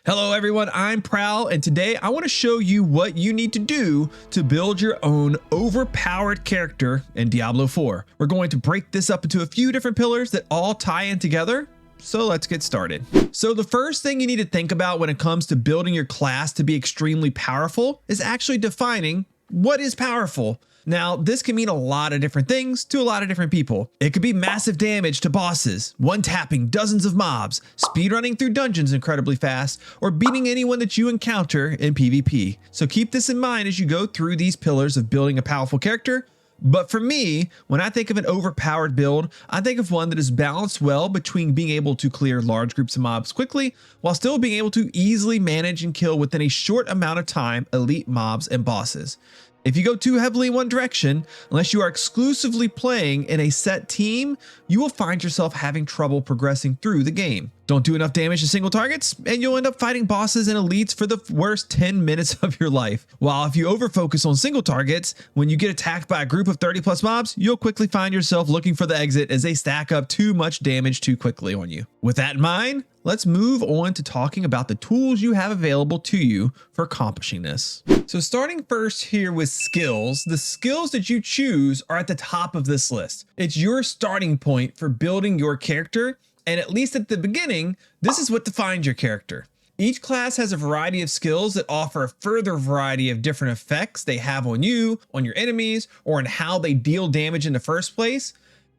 Hello everyone, I'm Prowl, and today I want to show you what you need to do to build your own overpowered character in Diablo 4. We're going to break this up into a few different pillars that all tie in together. So let's get started. So the first thing you need to think about when it comes to building your class to be extremely powerful is actually defining what is powerful. Now, this can mean a lot of different things to a lot of different people. It could be massive damage to bosses, one-tapping dozens of mobs, speedrunning through dungeons incredibly fast, or beating anyone that you encounter in PvP. So keep this in mind as you go through these pillars of building a powerful character. But for me, when I think of an overpowered build, I think of one that is balanced well between being able to clear large groups of mobs quickly, while still being able to easily manage and kill within a short amount of time elite mobs and bosses. If you go too heavily in one direction, unless you are exclusively playing in a set team, you will find yourself having trouble progressing through the game. Don't do enough damage to single targets, and you'll end up fighting bosses and elites for the worst 10 minutes of your life. While if you overfocus on single targets, when you get attacked by a group of 30 plus mobs, you'll quickly find yourself looking for the exit as they stack up too much damage too quickly on you. With that in mind, let's move on to talking about the tools you have available to you for accomplishing this. So starting first here with skills, the skills that you choose are at the top of this list. It's your starting point for building your character. And at least at the beginning, this is what defines your character. Each class has a variety of skills that offer a further variety of different effects they have on you, on your enemies, or on how they deal damage in the first place.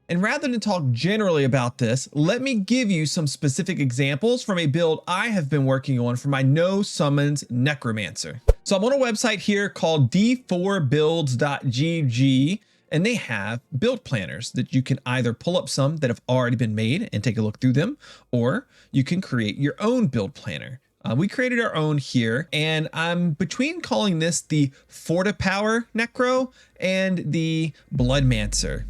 And rather than talk generally about this, let me give you some specific examples from a build I have been working on for my no summons necromancer. So I'm on a website here called d4builds.gg. And they have build planners that you can either pull up some that have already been made and take a look through them, or you can create your own build planner. We created our own here, and I'm between calling this the Fortipower Necro and the Bloodmancer.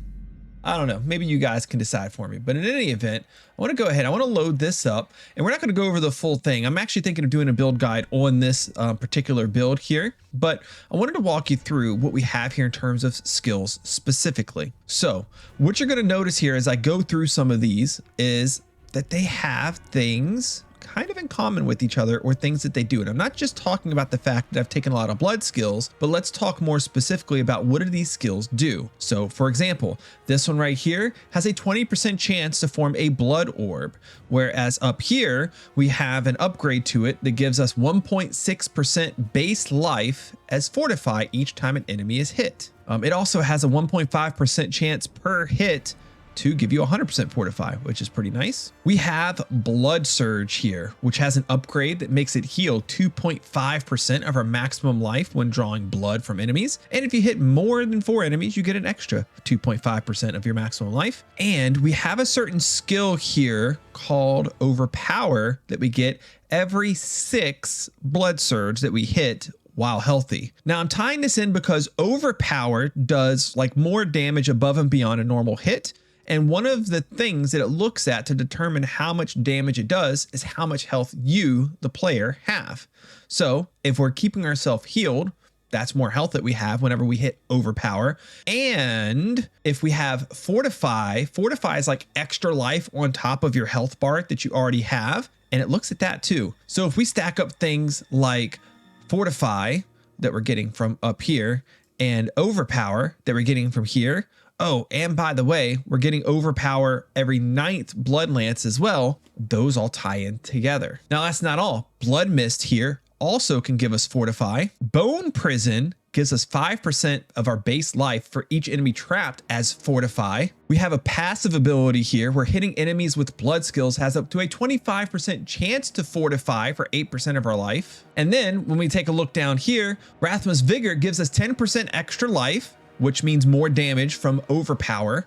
I don't know, maybe you guys can decide for me, but in any event, I want to go ahead, I want to load this up, and we're not going to go over the full thing. I'm actually thinking of doing a build guide on this particular build here, but I wanted to walk you through what we have here in terms of skills specifically. So what you're going to notice here as I go through some of these is that they have things kind of in common with each other, or things that they do. And I'm not just talking about the fact that I've taken a lot of blood skills, but let's talk more specifically about what do these skills do. So for example, this one right here has a 20% chance to form a blood orb, whereas up here we have an upgrade to it that gives us 1.6% base life as fortify each time an enemy is hit. It also has a 1.5% chance per hit to give you 100% fortify, which is pretty nice. We have Blood Surge here, which has an upgrade that makes it heal 2.5% of our maximum life when drawing blood from enemies. And if you hit more than 4 enemies, you get an extra 2.5% of your maximum life. And we have a certain skill here called Overpower that we get every 6 Blood Surge that we hit while healthy. Now I'm tying this in because Overpower does like more damage above and beyond a normal hit. And one of the things that it looks at to determine how much damage it does is how much health you, the player, have. So if we're keeping ourselves healed, that's more health that we have whenever we hit Overpower. And if we have Fortify, Fortify is like extra life on top of your health bar that you already have. And it looks at that too. So if we stack up things like Fortify that we're getting from up here and Overpower that we're getting from here, oh, and by the way, we're getting Overpower every 9th Blood Lance as well. Those all tie in together. Now that's not all. Blood Mist here also can give us Fortify. Bone Prison gives us 5% of our base life for each enemy trapped as Fortify. We have a passive ability here where hitting enemies with blood skills has up to a 25% chance to fortify for 8% of our life. And then when we take a look down here, Rathma's Vigor gives us 10% extra life, which means more damage from Overpower.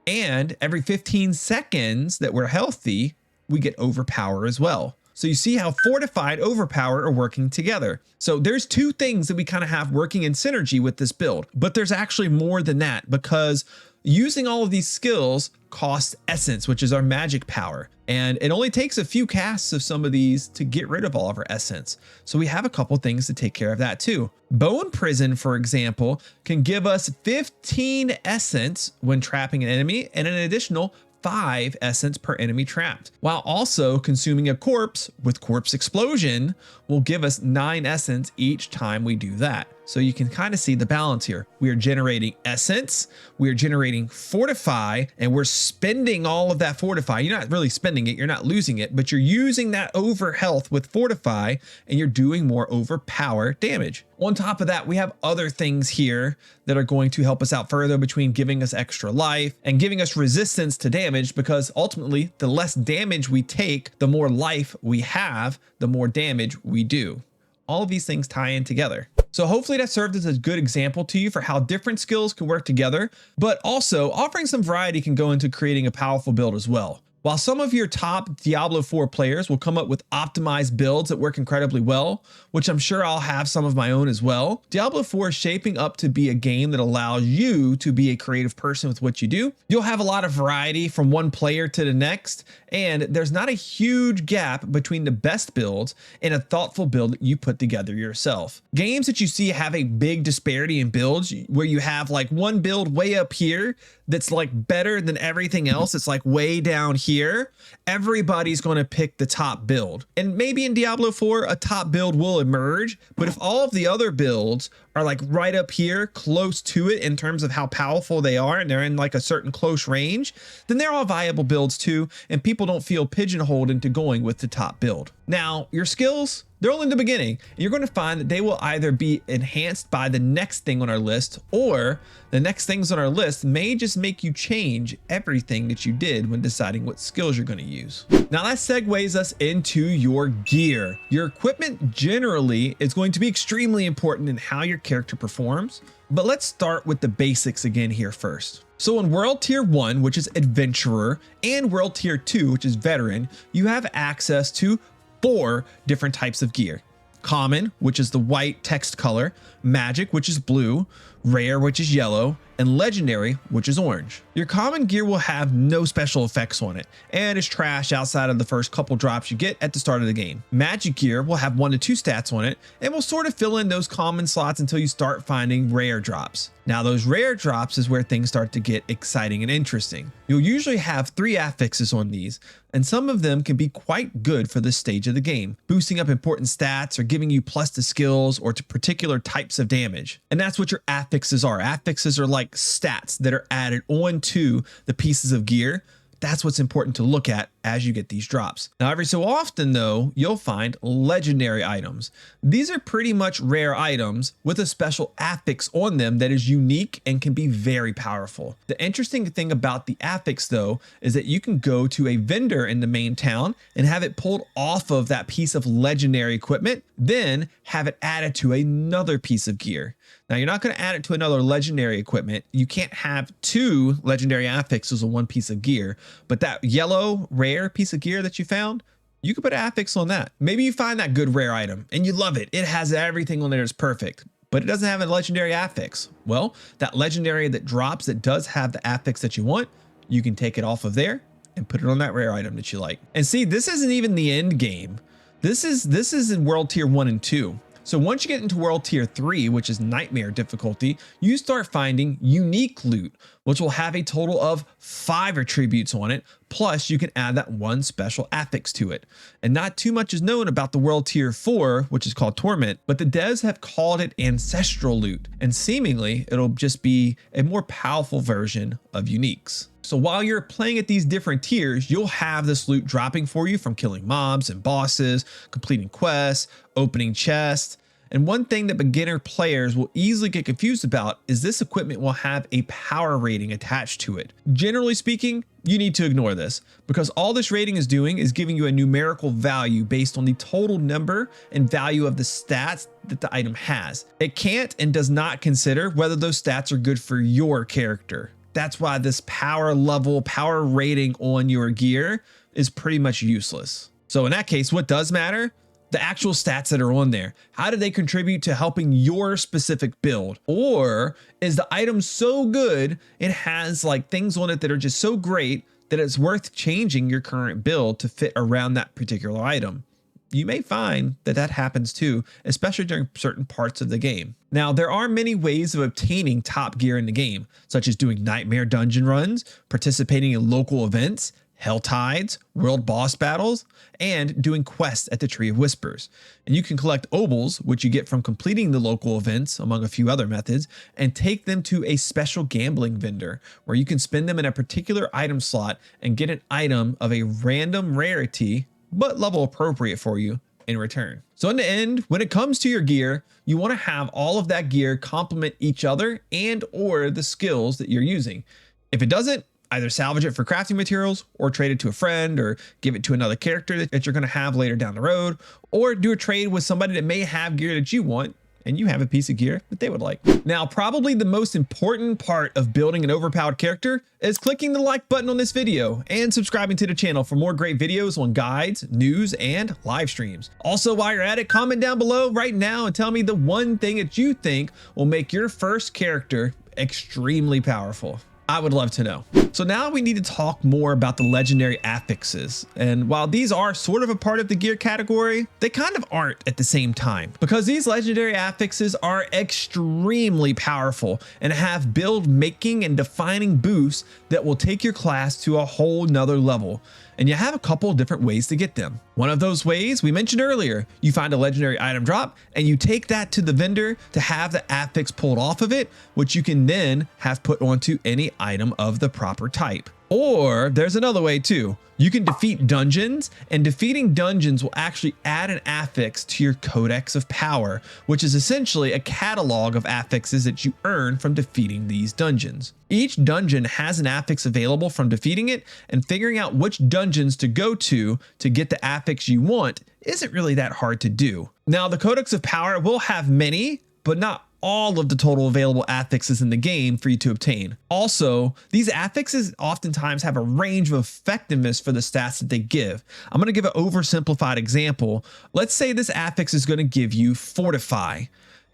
And every 15 seconds that we're healthy, we get Overpower as well. So you see how Fortify and Overpower are working together. So there's 2 things that we kind of have working in synergy with this build, but there's actually more than that because using all of these skills costs essence, which is our magic power. And it only takes a few casts of some of these to get rid of all of our essence. So we have a couple things to take care of that too. Bone Prison, for example, can give us 15 essence when trapping an enemy and an additional 5 essence per enemy trapped, while also consuming a corpse with corpse explosion will give us 9 essence each time we do that. So you can kind of see the balance here. We are generating essence, we are generating fortify, and we're spending all of that fortify. You're not really spending it, you're not losing it, but you're using that over health with fortify, and you're doing more overpower damage. On top of that, we have other things here that are going to help us out further between giving us extra life and giving us resistance to damage, because ultimately the less damage we take, the more life we have, the more damage we do. All of these things tie in together. So hopefully that served as a good example to you for how different skills can work together, but also offering some variety can go into creating a powerful build as well. While some of your top Diablo 4 players will come up with optimized builds that work incredibly well, which I'm sure I'll have some of my own as well, Diablo 4 is shaping up to be a game that allows you to be a creative person with what you do. You'll have a lot of variety from one player to the next, and there's not a huge gap between the best builds and a thoughtful build that you put together yourself. Games that you see have a big disparity in builds where you have like one build way up here that's like better than everything else. It's like way down here. Everybody's going to pick the top build. And maybe in Diablo 4, a top build will emerge, but if all of the other builds are like right up here, close to it in terms of how powerful they are, and they're in like a certain close range, then they're all viable builds too, and people don't feel pigeonholed into going with the top build. Now, your skills, they're only in the beginning. You're going to find that they will either be enhanced by the next thing on our list, or the next things on our list may just make you change everything that you did when deciding what skills you're going to use. Now that segues us into your gear. Your equipment generally is going to be extremely important in how your character performs, but let's start with the basics again here first. So in World Tier 1, which is Adventurer, and World Tier 2, which is Veteran, you have access to 4 different types of gear. Common, which is the white text color, Magic, which is blue, Rare, which is yellow, and Legendary, which is orange. Your common gear will have no special effects on it, and is trash outside of the first couple drops you get at the start of the game. Magic gear will have 1 to 2 stats on it, and will sort of fill in those common slots until you start finding rare drops. Now those rare drops is where things start to get exciting and interesting. You'll usually have 3 affixes on these, and some of them can be quite good for this stage of the game, boosting up important stats or giving you plus to skills or to particular types of damage. And that's what your affixes are. Affixes are like stats that are added onto the pieces of gear. That's what's important to look at as you get these drops. Now, every so often though, you'll find legendary items. These are pretty much rare items with a special affix on them that is unique and can be very powerful. The interesting thing about the affix though, is that you can go to a vendor in the main town and have it pulled off of that piece of legendary equipment, then have it added to another piece of gear. Now you're not going to add it to another legendary equipment. You can't have 2 legendary affixes on one piece of gear, but that yellow rare piece of gear that you found, you could put an affix on that. Maybe you find that good rare item and you love it. It has everything on there that's perfect, but it doesn't have a legendary affix. Well, that legendary that drops that does have the affix that you want, you can take it off of there and put it on that rare item that you like. And see, this isn't even the end game. This is in World Tier 1 and 2. So once you get into World Tier 3, which is Nightmare difficulty, you start finding unique loot, which will have a total of 5 attributes on it, plus you can add that 1 special affix to it. And not too much is known about the World Tier 4, which is called Torment, but the devs have called it Ancestral Loot, and seemingly it'll just be a more powerful version of uniques. So while you're playing at these different tiers, you'll have this loot dropping for you from killing mobs and bosses, completing quests, opening chests. And one thing that beginner players will easily get confused about is this equipment will have a power rating attached to it. Generally speaking, you need to ignore this, because all this rating is doing is giving you a numerical value based on the total number and value of the stats that the item has. It can't and does not consider whether those stats are good for your character. That's why this power level, power rating on your gear is pretty much useless. So in that case, what does matter? The actual stats that are on there. How do they contribute to helping your specific build? Or is the item so good, it has like things on it that are just so great that it's worth changing your current build to fit around that particular item? you may find that that happens too, especially during certain parts of the game. Now, there are many ways of obtaining top gear in the game, such as doing nightmare dungeon runs, participating in local events, hell tides, world boss battles, and doing quests at the Tree of Whispers. And you can collect obols, which you get from completing the local events, among a few other methods, and take them to a special gambling vendor, where you can spend them in a particular item slot and get an item of a random rarity, but level appropriate for you in return. So in the end, when it comes to your gear, you want to have all of that gear complement each other and or the skills that you're using. If it doesn't, either salvage it for crafting materials or trade it to a friend or give it to another character that you're going to have later down the road, or do a trade with somebody that may have gear that you want and you have a piece of gear that they would like. Now, probably the most important part of building an overpowered character is clicking the like button on this video and subscribing to the channel for more great videos on guides, news, and live streams. Also, while you're at it, comment down below right now and tell me the one thing that you think will make your first character extremely powerful. I would love to know. So now we need to talk more about the legendary affixes. And while these are sort of a part of the gear category, they kind of aren't at the same time, because these legendary affixes are extremely powerful and have build making and defining boosts that will take your class to a whole nother level. And you have a couple different ways to get them. One of those ways we mentioned earlier, you find a legendary item drop and you take that to the vendor to have the affix pulled off of it, which you can then have put onto any item of the proper type. Or there's another way too. You can defeat dungeons, and defeating dungeons will actually add an affix to your Codex of Power, which is essentially a catalog of affixes that you earn from defeating these dungeons. Each dungeon has an affix available from defeating it, and figuring out which dungeons to go to get the affix you want isn't really that hard to do. Now, the Codex of Power will have many, but not all of the total available affixes in the game for you to obtain. Also, these affixes oftentimes have a range of effectiveness for the stats that they give. I'm going to give an oversimplified example. Let's say this affix is going to give you Fortify.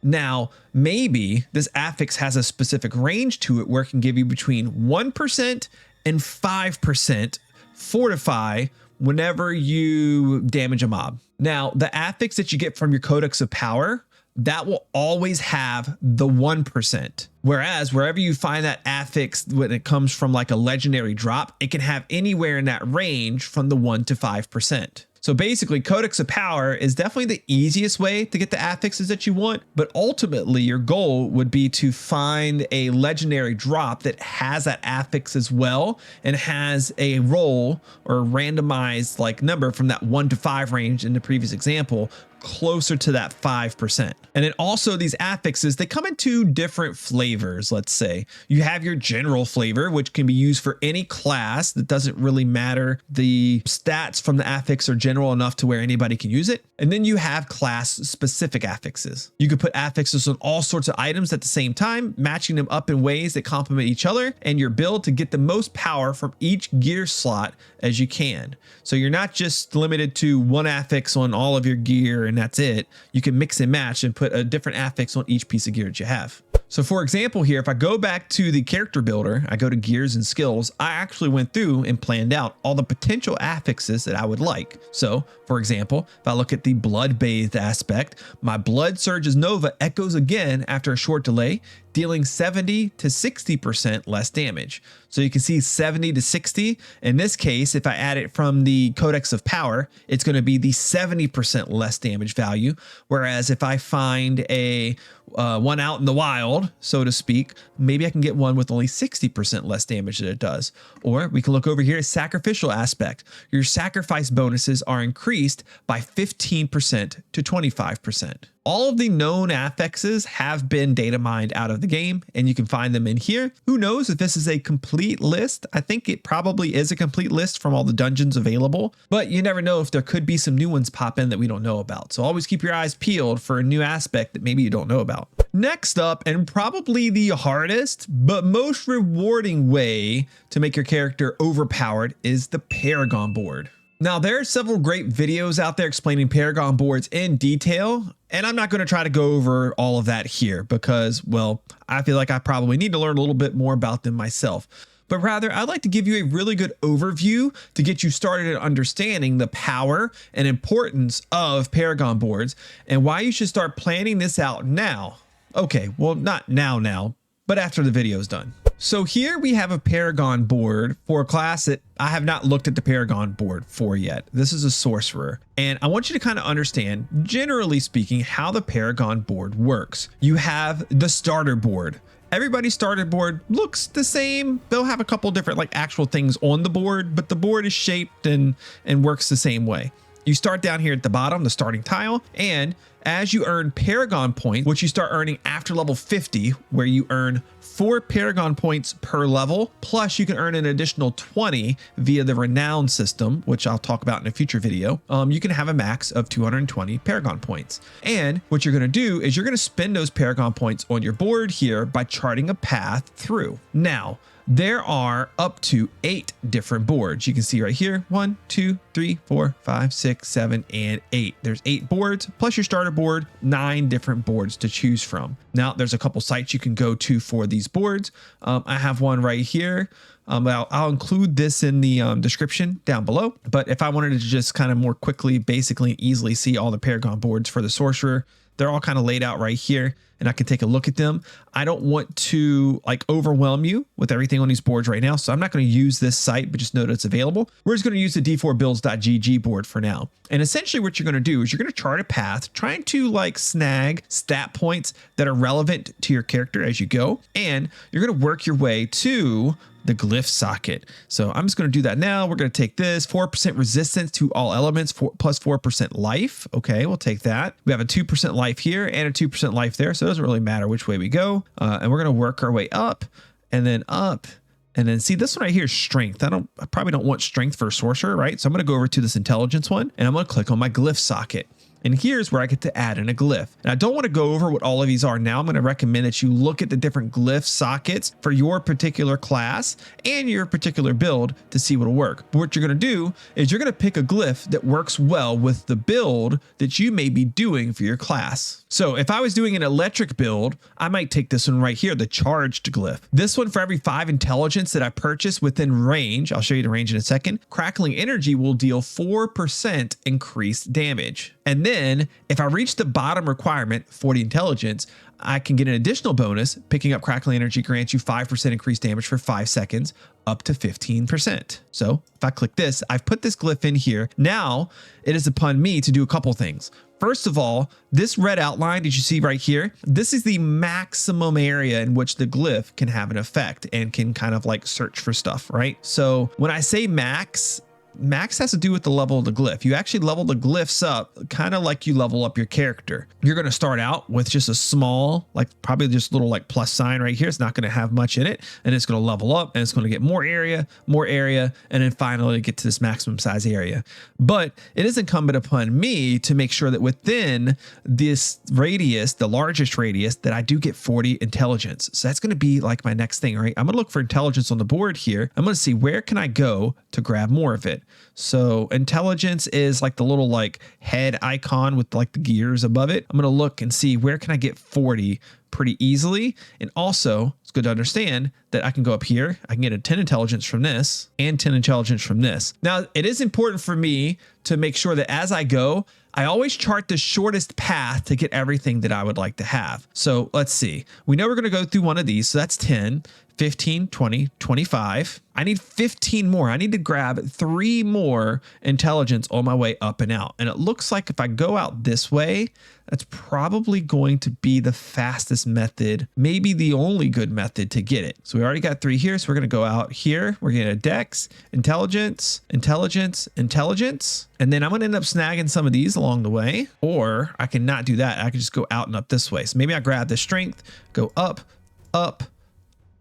Now, maybe this affix has a specific range to it where it can give you between 1% and 5% Fortify whenever you damage a mob. Now, the affix that you get from your Codex of Power, that will always have the 1%. Whereas wherever you find that affix, when it comes from like a legendary drop, it can have anywhere in that range from the 1 to 5%. So basically, Codex of Power is definitely the easiest way to get the affixes that you want, but ultimately your goal would be to find a legendary drop that has that affix as well and has a roll or randomized like number from that 1 to 5 range in the previous example, closer to that 5%. And then also these affixes, they come in two different flavors. Let's say you have your general flavor, which can be used for any class. That doesn't really matter. The stats from the affix are general enough to where anybody can use it. And then you have class specific affixes. You could put affixes on all sorts of items at the same time, matching them up in ways that complement each other and your build to get the most power from each gear slot as you can. So you're not just limited to one affix on all of your gear and that's it. You can mix and match and put a different affix on each piece of gear that you have. So for example here, if I go back to the character builder, I go to gears and skills, I actually went through and planned out all the potential affixes that I would like. So for example, if I look at the blood bathed aspect, my blood surges nova echoes again after a short delay, dealing 70 to 60% less damage. So you can see 70 to 60. In this case, if I add it from the Codex of Power, it's going to be the 70% less damage value. Whereas if I find a one out in the wild, so to speak, maybe I can get one with only 60% less damage that it does. Or we can look over here at sacrificial aspect. Your sacrifice bonuses are increased by 15% to 25%. All of the known affixes have been data mined out of the game, and you can find them in here. Who knows if this is a complete list? I think it probably is a complete list from all the dungeons available, but you never know if there could be some new ones pop in that we don't know about. So always keep your eyes peeled for a new aspect that maybe you don't know about. Next up, and probably the hardest, but most rewarding way to make your character overpowered is the Paragon board. Now, there are several great videos out there explaining Paragon boards in detail, and I'm not going to try to go over all of that here because, well, I feel like I probably need to learn a little bit more about them myself. but rather I'd like to give you a really good overview to get you started in understanding the power and importance of Paragon boards and why you should start planning this out now. Okay, well, not now, but after the video is done. So here we have a Paragon board for a class that I have not looked at the Paragon board for yet. This is a sorcerer. And I want you to kind of understand, generally speaking, how the Paragon board works. You have the starter board. Everybody's starter board looks the same. They'll have a couple different like actual things on the board, but the board is shaped and works the same way. You start down here at the bottom, the starting tile, and as you earn Paragon points, which you start earning after level 50, where you earn 4 Paragon points per level, plus you can earn an additional 20 via the Renown system, which I'll talk about in a future video. You can have a max of 220 Paragon points. And what you're going to do is you're going to spend those Paragon points on your board here by charting a path through. Now, there are up to 8 different boards. You can see right here, 1, 2, 3, 4, 5, 6, 7, and 8. There's 8 boards, plus your starter board, 9 different boards to choose from. Now, there's a couple sites you can go to for these boards. I have one right here. I'll include this in the description down below. But if I wanted to just kind of more quickly, basically easily see all the Paragon boards for the sorcerer, they're all kind of laid out right here, and I can take a look at them. I don't want to like overwhelm you with everything on these boards right now, so I'm not going to use this site, but just know that it's available. We're just going to use the d4builds.gg board for now. And essentially what you're going to do is you're going to chart a path, trying to like snag stat points that are relevant to your character as you go, and you're going to work your way to the glyph socket. So I'm just going to do that now. We're going to take this 4% resistance to all elements plus 4% life. Okay, we'll take that. We have a 2% life here and a 2% life there. So it doesn't really matter which way we go. And we're going to work our way up and then up. And then see this one right here is strength. I probably don't want strength for a sorcerer, right? So I'm going to go over to this intelligence one and I'm going to click on my glyph socket. And here's where I get to add in a glyph. And I don't want to go over what all of these are now. I'm going to recommend that you look at the different glyph sockets for your particular class and your particular build to see what'll work. But what you're going to do is you're going to pick a glyph that works well with the build that you may be doing for your class. So if I was doing an electric build, I might take this one right here, the charged glyph. This one, for every 5 intelligence that I purchase within range, I'll show you the range in a second, crackling energy will deal 4% increased damage. And then if I reach the bottom requirement, 40 intelligence, I can get an additional bonus. Picking up crackling energy grants you 5% increased damage for 5 seconds, up to 15%. So if I click this, I've put this glyph in here. Now it is upon me to do a couple things. First of all, this red outline, did you see right here? This is the maximum area in which the glyph can have an effect and can kind of like search for stuff, right? So when I say max has to do with the level of the glyph. You actually level the glyphs up kind of like you level up your character. You're going to start out with just a small, like probably just little like plus sign right here. It's not going to have much in it, and it's going to level up and it's going to get more area, and then finally get to this maximum size area. But it is incumbent upon me to make sure that within this radius, the largest radius, that I do get 40 intelligence. So that's going to be like my next thing, right? I'm going to look for intelligence on the board here. I'm going to see where can I go to grab more of it. So intelligence is like the little like head icon with like the gears above it. I'm going to look and see where can I get 40 pretty easily. And also it's good to understand that I can go up here. I can get a 10 intelligence from this and 10 intelligence from this. Now it is important for me to make sure that as I go, I always chart the shortest path to get everything that I would like to have. So let's see. We know we're going to go through one of these. So that's 10, 15, 20, 25. I need 15 more. I need to grab 3 more intelligence on my way up and out. And it looks like if I go out this way, that's probably going to be the fastest method, maybe the only good method to get it. So we already got 3 here. So we're going to go out here. We're getting a dex, intelligence, intelligence, intelligence. And then I'm going to end up snagging some of these along the way, or I can not do that. I can just go out and up this way. So maybe I grab the strength, go up, up,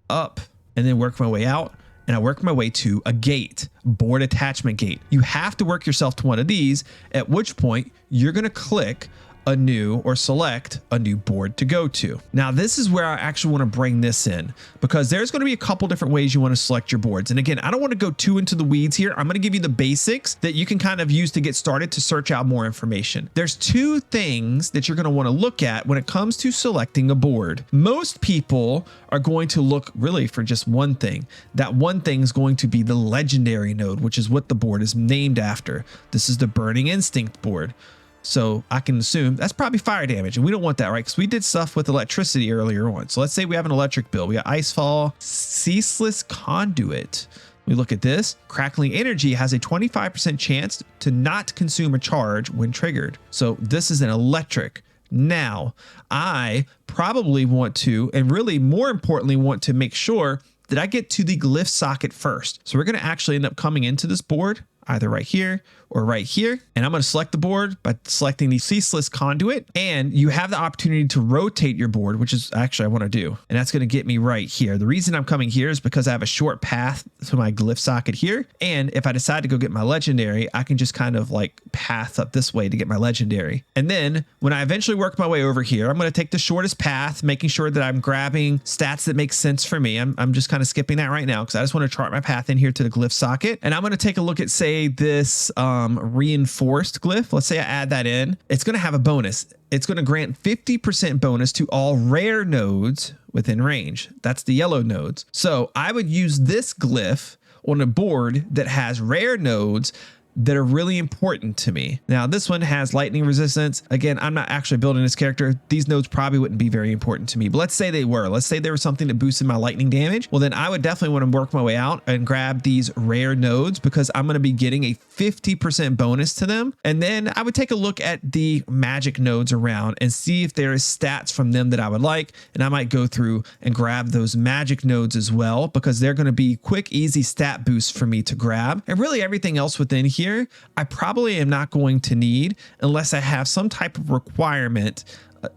up, and then work my way out. And I work my way to a gate, board attachment gate. You have to work yourself to one of these, at which point you're going to click a new or select a new board to go to. Now, this is where I actually want to bring this in because there's going to be a couple different ways you want to select your boards. And again, I don't want to go too into the weeds here. I'm going to give you the basics that you can kind of use to get started to search out more information. There's two things that you're going to want to look at when it comes to selecting a board. Most people are going to look really for just one thing. That one thing is going to be the legendary node, which is what the board is named after. This is the Burning Instinct board. So I can assume that's probably fire damage, and we don't want that, right? Because we did stuff with electricity earlier on. So let's say we have an electric build. We got Icefall, Ceaseless Conduit. We look at this. Crackling Energy has a 25% chance to not consume a charge when triggered. So this is an electric. Now, I probably want to, and really more importantly, want to make sure that I get to the glyph socket first. So we're going to actually end up coming into this board either right here or right here. And I'm going to select the board by selecting the Ceaseless Conduit. And you have the opportunity to rotate your board, which is actually I want to do. And that's going to get me right here. The reason I'm coming here is because I have a short path to my glyph socket here. And if I decide to go get my legendary, I can just kind of like path up this way to get my legendary. And then when I eventually work my way over here, I'm going to take the shortest path, making sure that I'm grabbing stats that make sense for me. I'm just kind of skipping that right now because I just want to chart my path in here to the glyph socket. And I'm going to take a look at, say, this reinforced glyph. Let's say I add that in. It's going to have a bonus. It's going to grant 50% bonus to all rare nodes within range. That's the yellow nodes. So I would use this glyph on a board that has rare nodes that are really important to me. Now, this one has lightning resistance. Again, I'm not actually building this character. These nodes probably wouldn't be very important to me, but let's say they were. Let's say there was something that boosted my lightning damage. Well, then I would definitely want to work my way out and grab these rare nodes because I'm going to be getting a 50% bonus to them. And then I would take a look at the magic nodes around and see if there is stats from them that I would like. And I might go through and grab those magic nodes as well because they're going to be quick, easy stat boosts for me to grab. And really everything else within here, I probably am not going to need unless I have some type of requirement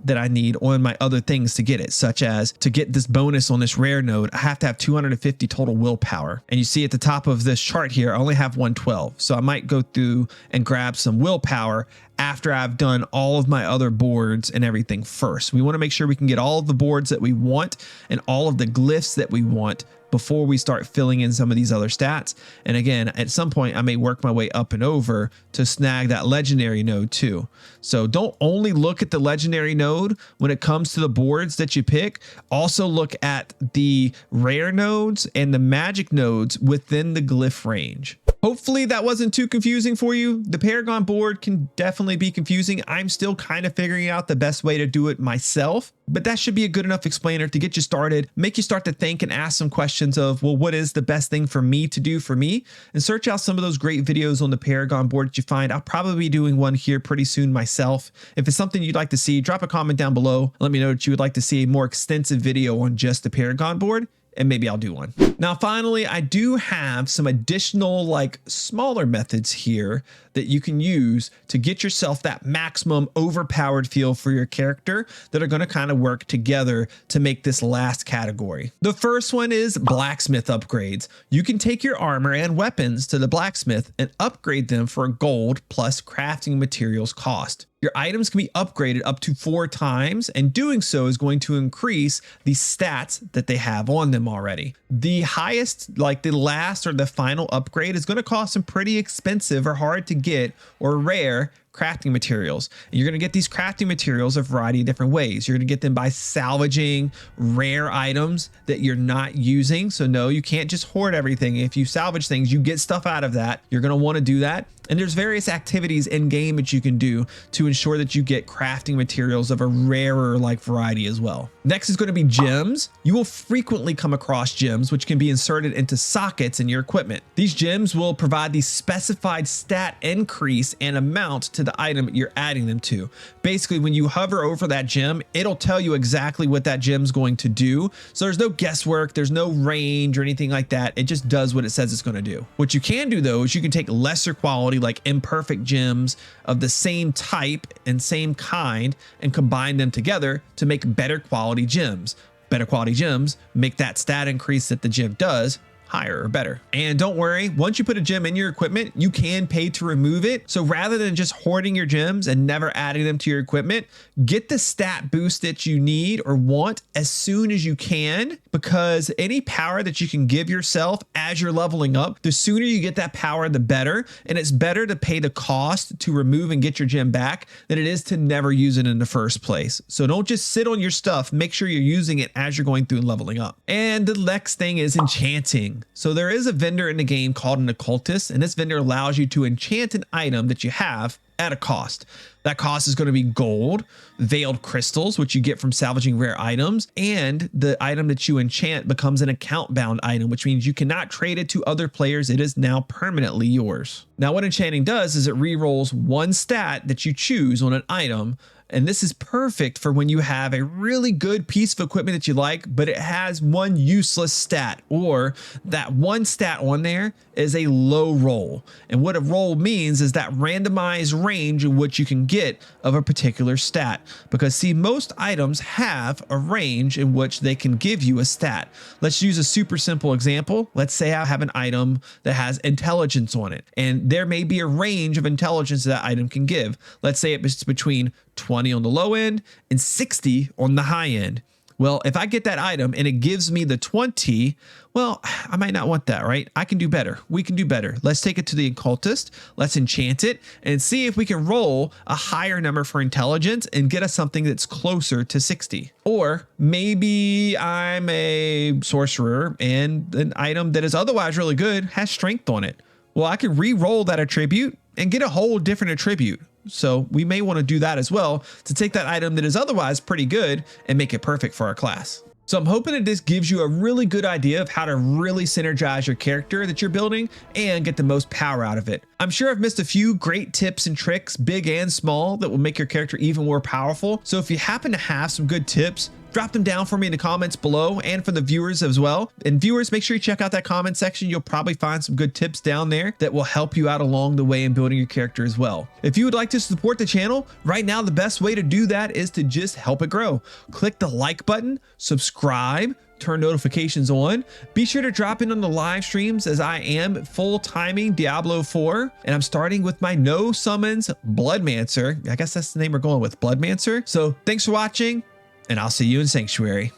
that I need on my other things to get it, such as to get this bonus on this rare node, I have to have 250 total willpower. And you see at the top of this chart here, I only have 112. So I might go through and grab some willpower after I've done all of my other boards and everything first. We want to make sure we can get all of the boards that we want and all of the glyphs that we want before we start filling in some of these other stats. And again, at some point, I may work my way up and over to snag that legendary node too. So don't only look at the legendary node when it comes to the boards that you pick. Also look at the rare nodes and the magic nodes within the glyph range. Hopefully that wasn't too confusing for you. The Paragon board can definitely be confusing. I'm still kind of figuring out the best way to do it myself, but that should be a good enough explainer to get you started, make you start to think and ask some questions of, well, what is the best thing for me to do for me? And search out some of those great videos on the Paragon board that you find. I'll probably be doing one here pretty soon myself. If it's something you'd like to see, drop a comment down below. Let me know that you would like to see a more extensive video on just the Paragon board, and maybe I'll do one. Now, finally, I do have some additional like smaller methods here that you can use to get yourself that maximum overpowered feel for your character that are going to kind of work together to make this last category. The first one is blacksmith upgrades. You can take your armor and weapons to the blacksmith and upgrade them for a gold plus crafting materials cost. Your items can be upgraded up to 4 times, and doing so is going to increase the stats that they have on them already. The highest, like the last or the final upgrade, is going to cost some pretty expensive or hard to get or rare crafting materials. And you're going to get these crafting materials a variety of different ways. You're going to get them by salvaging rare items that you're not using. So no, you can't just hoard everything. If you salvage things, you get stuff out of that. You're going to want to do that. And there's various activities in game that you can do to ensure that you get crafting materials of a rarer like variety as well. Next is going to be gems. You will frequently come across gems which can be inserted into sockets in your equipment. These gems will provide the specified stat increase and amount to the item you're adding them to. Basically, when you hover over that gem, it'll tell you exactly what that gem's going to do. So there's no guesswork, there's no range or anything like that. It just does what it says it's going to do. What you can do though is you can take lesser quality like imperfect gems of the same type and same kind and combine them together to make better quality gems. Better quality gems make that stat increase that the gem does higher or better. And don't worry, once you put a gem in your equipment, you can pay to remove it. So rather than just hoarding your gems and never adding them to your equipment, get the stat boost that you need or want as soon as you can, because any power that you can give yourself as you're leveling up, the sooner you get that power, the better. And it's better to pay the cost to remove and get your gem back than it is to never use it in the first place. So don't just sit on your stuff. Make sure you're using it as you're going through and leveling up. And the next thing is enchanting. So there is a vendor in the game called an occultist, and this vendor allows you to enchant an item that you have at a cost. That cost is going to be gold, veiled crystals, which you get from salvaging rare items, and the item that you enchant becomes an account bound item, which means you cannot trade it to other players. It is now permanently yours. Now what enchanting does is it re-rolls one stat that you choose on an item. And this is perfect for when you have a really good piece of equipment that you like, but it has one useless stat, or that one stat on there is a low roll. And what a roll means is that randomized range in which you can get of a particular stat. Because see, most items have a range in which they can give you a stat. Let's use a super simple example. Let's say I have an item that has intelligence on it, and there may be a range of intelligence that item can give. Let's say it's between 20 on the low end and 60 on the high end. Well, if I get that item and it gives me the 20, well, I might not want that, right? I can do better. We can do better. Let's take it to the occultist. Let's enchant it and see if we can roll a higher number for intelligence and get us something that's closer to 60. Or maybe I'm a sorcerer and an item that is otherwise really good has strength on it. Well, I can re-roll that attribute and get a whole different attribute. So we may want to do that as well to take that item that is otherwise pretty good and make it perfect for our class. So I'm hoping that this gives you a really good idea of how to really synergize your character that you're building and get the most power out of it. I'm sure I've missed a few great tips and tricks, big and small, that will make your character even more powerful. So if you happen to have some good tips, drop them down for me in the comments below and for the viewers as well. And viewers, make sure you check out that comment section. You'll probably find some good tips down there that will help you out along the way in building your character as well. If you would like to support the channel, right now the best way to do that is to just help it grow. Click the like button, subscribe, turn notifications on. Be sure to drop in on the live streams, as I am full timing Diablo 4, and I'm starting with my no summons Bloodmancer. I guess that's the name we're going with, Bloodmancer. So thanks for watching, and I'll see you in Sanctuary.